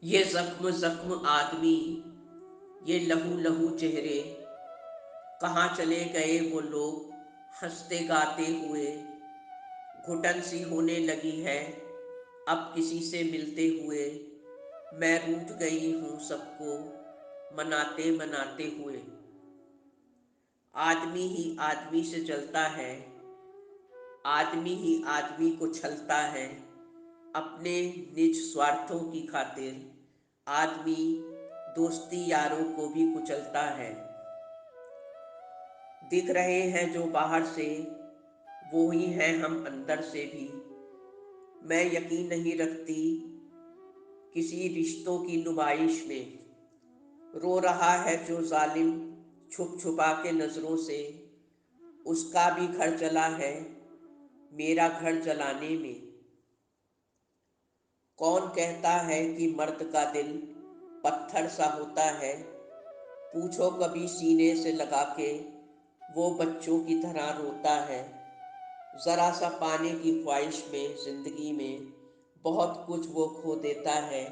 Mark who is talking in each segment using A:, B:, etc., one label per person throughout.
A: ये जख्म जख्म आदमी, ये लहू लहू चेहरे, कहाँ चले गए वो लोग हंसते गाते हुए। घुटन सी होने लगी है अब किसी से मिलते हुए। मैं रूठ गई हूँ सबको मनाते मनाते हुए। आदमी ही आदमी से जलता है, आदमी ही आदमी को छलता है। अपने निज स्वार्थों की खातिर आदमी दोस्ती यारों को भी कुचलता है। दिख रहे हैं जो बाहर से, वो ही हैं हम अंदर से भी। मैं यकीन नहीं रखती किसी रिश्तों की नुमाइश में। रो रहा है जो जालिम छुप छुपा के नजरों से, उसका भी घर जला है मेरा घर जलाने में। कौन कहता है कि मर्द का दिल पत्थर सा होता है? पूछो कभी सीने से लगा के, वो बच्चों की तरह रोता है। जरा सा पाने की ख्वाहिश में जिंदगी में बहुत कुछ वो खो देता है।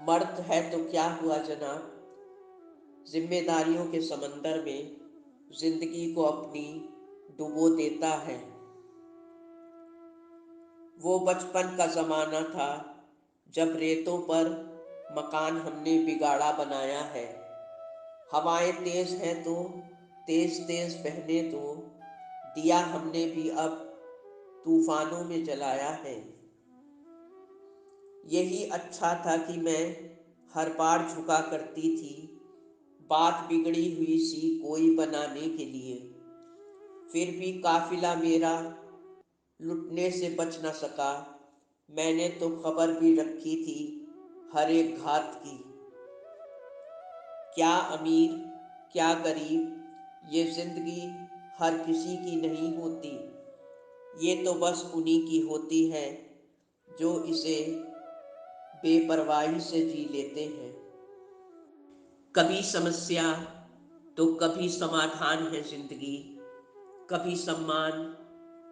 A: मर्द है तो क्या हुआ जनाब, जिम्मेदारियों के समंदर में जिंदगी को अपनी डुबो देता है। वो बचपन का जमाना था जब रेतों पर मकान हमने बिगाड़ा बनाया है। हवाएं तेज हैं तो तेज तेज बहने दो, दिया हमने भी अब तूफानों में जलाया है। यही अच्छा था कि मैं हर बार झुका करती थी बात बिगड़ी हुई सी कोई बनाने के लिए। फिर भी काफिला मेरा लुटने से बच न सका। मैंने तो खबर भी रखी थी हर एक घात की। क्या अमीर क्या गरीब, ये जिंदगी हर किसी की नहीं होती। ये तो बस उन्हीं की होती है जो इसे बेपरवाही से जी लेते हैं। कभी समस्या तो कभी समाधान है जिंदगी, कभी सम्मान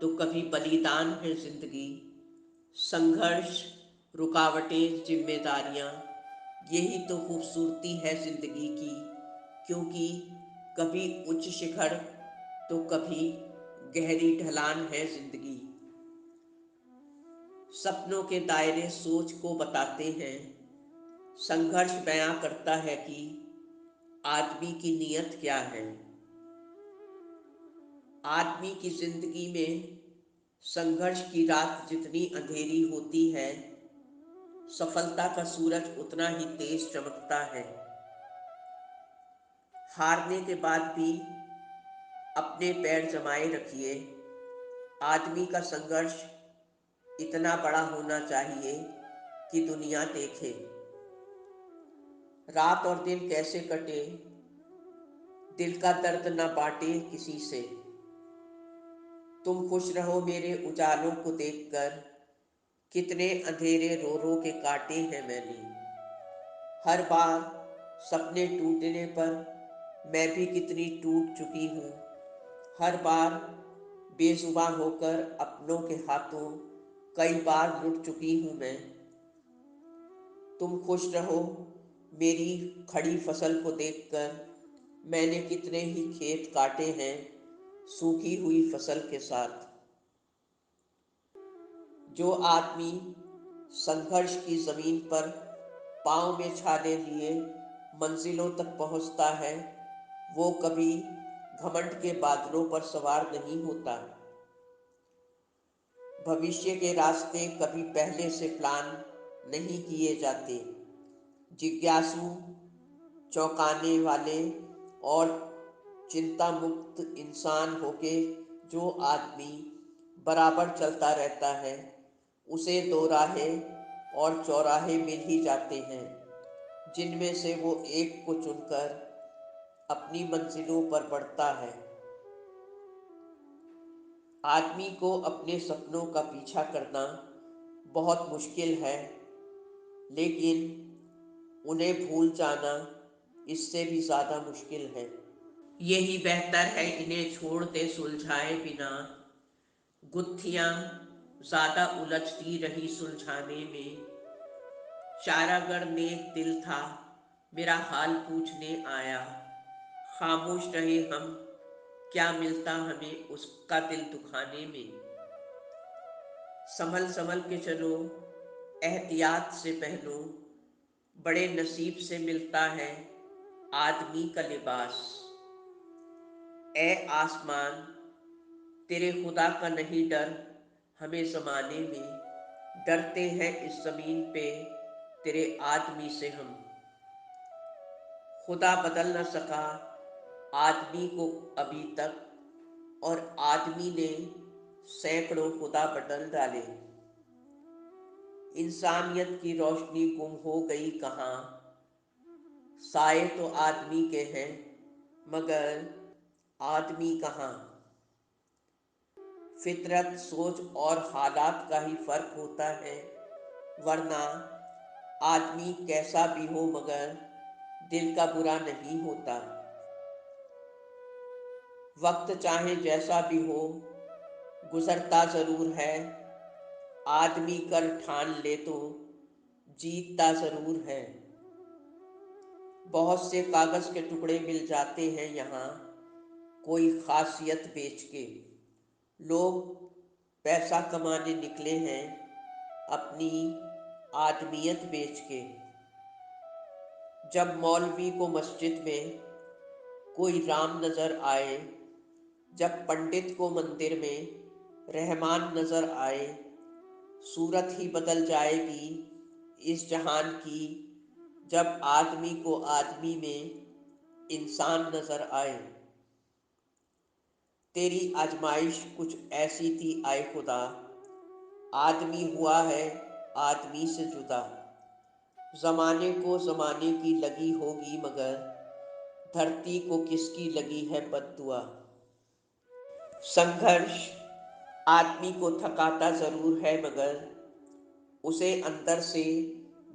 A: तो कभी बलिदान है जिंदगी। संघर्ष, रुकावटें, जिम्मेदारियां, यही तो खूबसूरती है जिंदगी की। क्योंकि कभी उच्च शिखर तो कभी गहरी ढलान है जिंदगी। सपनों के दायरे सोच को बताते हैं, संघर्ष बयां करता है कि आदमी की नीयत क्या है। आदमी की जिंदगी में संघर्ष की रात जितनी अंधेरी होती है, सफलता का सूरज उतना ही तेज चमकता है। हारने के बाद भी अपने पैर जमाए रखिए। आदमी का संघर्ष इतना बड़ा होना चाहिए कि दुनिया देखे। रात और दिन कैसे कटे, दिल का दर्द न बांटे किसी से। तुम खुश रहो मेरे उजालों को देखकर, कितने अंधेरे रो रो के काटे हैं मैंने। हर बार सपने टूटने पर मैं भी कितनी टूट चुकी हूँ। हर बार बेजुबान होकर अपनों के हाथों कई बार लुट चुकी हूँ मैं। तुम खुश रहो मेरी खड़ी फसल को देखकर, मैंने कितने ही खेत काटे हैं सूखी हुई फसल के साथ। जो आदमी संघर्ष की जमीन पर पांव में छाले लिए मंजिलों तक पहुंचता है, वो कभी घमंड के बादलों पर सवार नहीं होता। भविष्य के रास्ते कभी पहले से प्लान नहीं किए जाते। जिज्ञासु, चौंकाने वाले और चिंता मुक्त इंसान होके जो आदमी बराबर चलता रहता है, उसे दो राहें और चौराहे मिल ही जाते हैं, जिनमें से वो एक को चुनकर अपनी मंजिलों पर बढ़ता है। आदमी को अपने सपनों का पीछा करना बहुत मुश्किल है, लेकिन उन्हें भूल जाना इससे भी ज़्यादा मुश्किल है। यही बेहतर है इन्हें छोड़ दे सुलझाए बिना। गुत्थियां ज़्यादा उलझती रही सुलझाने में। शायरागढ़ नेक दिल था, मेरा हाल पूछने आया। खामोश रहे हम, क्या मिलता हमें उसका दिल दुखाने में। संभल संभल के चलो, एहतियात से पहनो, बड़े नसीब से मिलता है आदमी का लिबास। ए आसमान, तेरे खुदा का नहीं डर हमें ज़माने में, डरते हैं इस ज़मीन पे तेरे आदमी से हम। खुदा बदल न सका आदमी को अभी तक, और आदमी ने सैकड़ों खुदा बदल डाले। इंसानियत की रोशनी गुम हो गई कहाँ, साए तो आदमी के हैं मगर आदमी कहाँ। फितरत, सोच और हालात का ही फर्क होता है, वरना आदमी कैसा भी हो मगर दिल का बुरा नहीं होता। वक्त चाहे जैसा भी हो गुजरता ज़रूर है, आदमी कर ठान ले तो जीतता ज़रूर है। बहुत से कागज़ के टुकड़े मिल जाते हैं यहाँ कोई खासियत बेच के। लोग पैसा कमाने निकले हैं अपनी आदमियत बेच के। जब मौलवी को मस्जिद में कोई राम नज़र आए, जब पंडित को मंदिर में रहमान नज़र आए, सूरत ही बदल जाएगी इस जहान की जब आदमी को आदमी में इंसान नज़र आए। तेरी आजमाइश कुछ ऐसी थी आए खुदा, आदमी हुआ है आदमी से जुदा। ज़माने को ज़माने की लगी होगी मगर धरती को किसकी लगी है बद्दुआ। संघर्ष आदमी को थकाता ज़रूर है मगर उसे अंदर से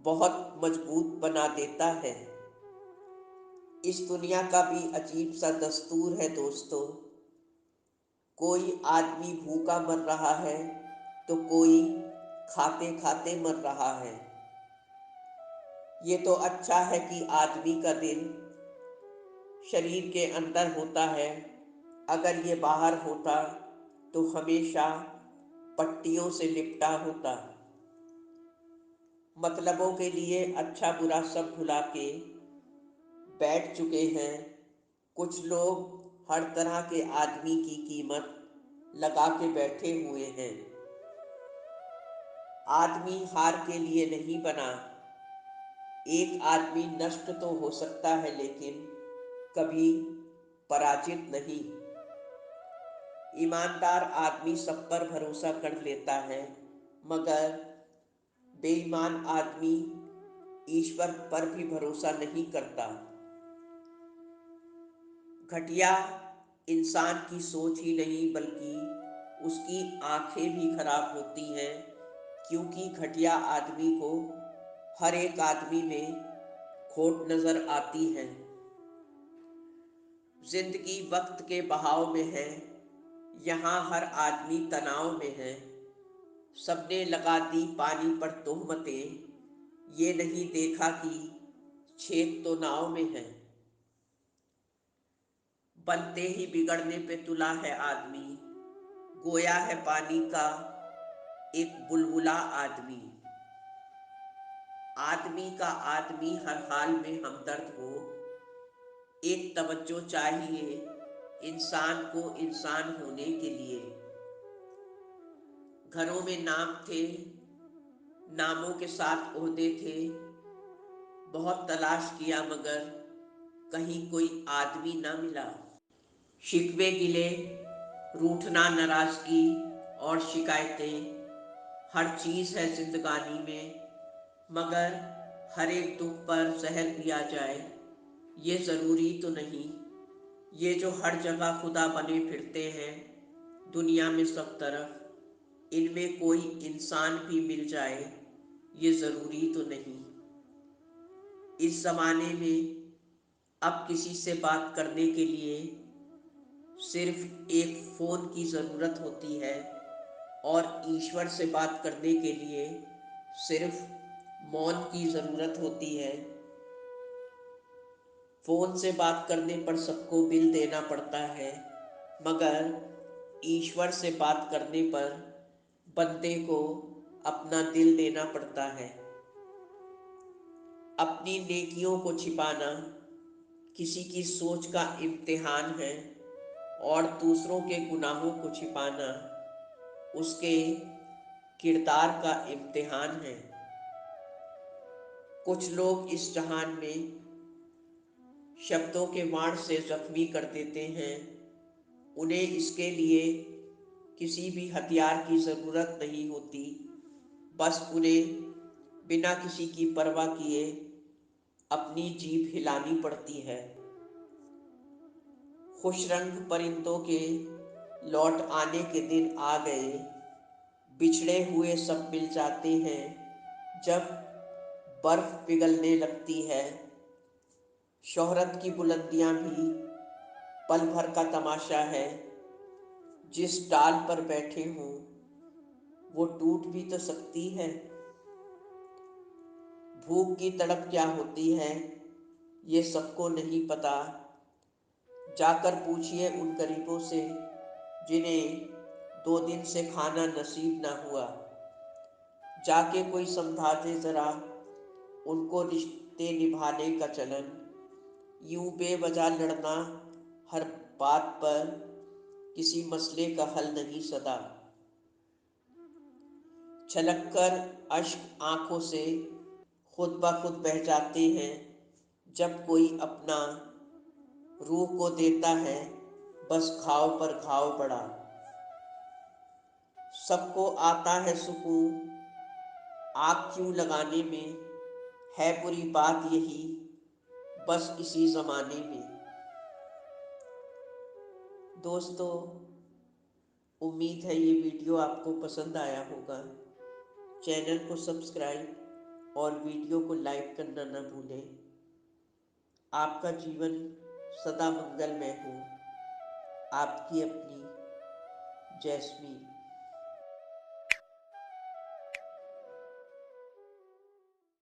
A: बहुत मजबूत बना देता है। इस दुनिया का भी अजीब सा दस्तूर है दोस्तों, कोई आदमी भूखा मर रहा है तो कोई खाते खाते मर रहा है। ये तो अच्छा है कि आदमी का दिल शरीर के अंदर होता है, अगर ये बाहर होता तो हमेशा पट्टियों से लिपटा होता। मतलबों के लिए अच्छा बुरा सब भुला के बैठ चुके हैं कुछ लोग, हर तरह के आदमी की कीमत लगा के बैठे हुए हैं। आदमी हार के लिए नहीं बना, एक आदमी नष्ट तो हो सकता है लेकिन कभी पराजित नहीं। ईमानदार आदमी सब पर भरोसा कर लेता है मगर बेईमान आदमी ईश्वर पर भी भरोसा नहीं करता। घटिया इंसान की सोच ही नहीं बल्कि उसकी आंखें भी खराब होती हैं, क्योंकि घटिया आदमी को हर एक आदमी में खोट नज़र आती है। जिंदगी वक्त के बहाव में है, यहाँ हर आदमी तनाव में है। सबने लगा दी पानी पर तोहमतें, ये नहीं देखा कि छेद तो नाव में है। बनते ही बिगड़ने पे तुला है आदमी, गोया है पानी का एक बुलबुला आदमी। आदमी का आदमी हर हाल में हमदर्द हो, एक तवज्जो चाहिए इंसान को इंसान होने के लिए। घरों में नाम थे, नामों के साथ ओहदे थे, बहुत तलाश किया मगर कहीं कोई आदमी ना मिला। शिकवे गिले, रूठना, नाराज़गी और शिकायतें हर चीज़ है जिंदगानी में, मगर हर एक दुख पर जहर पिया जाए ये ज़रूरी तो नहीं। ये जो हर जगह खुदा बने फिरते हैं दुनिया में सब तरफ, इनमें कोई इंसान भी मिल जाए ये ज़रूरी तो नहीं। इस ज़माने में अब किसी से बात करने के लिए सिर्फ एक फ़ोन की ज़रूरत होती है और ईश्वर से बात करने के लिए सिर्फ मौन की ज़रूरत होती है। फ़ोन से बात करने पर सबको बिल देना पड़ता है, मगर ईश्वर से बात करने पर बंदे को अपना दिल देना पड़ता है। अपनी नेकियों को छिपाना किसी की सोच का इम्तिहान है, और दूसरों के गुनाहों को छिपाना उसके किरदार का इम्तिहान है। कुछ लोग इस जहान में शब्दों के वाण से जख्मी कर देते हैं। उन्हें इसके लिए किसी भी हथियार की ज़रूरत नहीं होती, बस उन्हें बिना किसी की परवाह किए अपनी जीभ हिलानी पड़ती है। खुशरंग परिंदों के लौट आने के दिन आ गए, बिछड़े हुए सब मिल जाते हैं जब बर्फ पिघलने लगती है। शोहरत की बुलंदियां भी पल भर का तमाशा है। जिस डाल पर बैठे हों वो टूट भी तो सकती है। भूख की तड़प क्या होती है ये सबको नहीं पता। जाकर पूछिए उन गरीबों से जिन्हें 2 दिन से खाना नसीब ना हुआ। जाके कोई समझा दे ज़रा उनको रिश्ते निभाने का चलन। यूं बेवजह लड़ना हर बात पर किसी मसले का हल नहीं सदा। छलक कर अश्क आंखों से खुद ब खुद बह जाते हैं जब कोई अपना रूह को देता है, बस घाव पर घाव पड़ा। सबको आता है सुकून आग क्यों लगाने में, है बुरी बात यही बस इसी ज़माने में। दोस्तों, उम्मीद है ये वीडियो आपको पसंद आया होगा। चैनल को सब्सक्राइब और वीडियो को लाइक करना न भूलें। आपका जीवन सदा मंगलमय हो। आपकी अपनी जैस्मीन।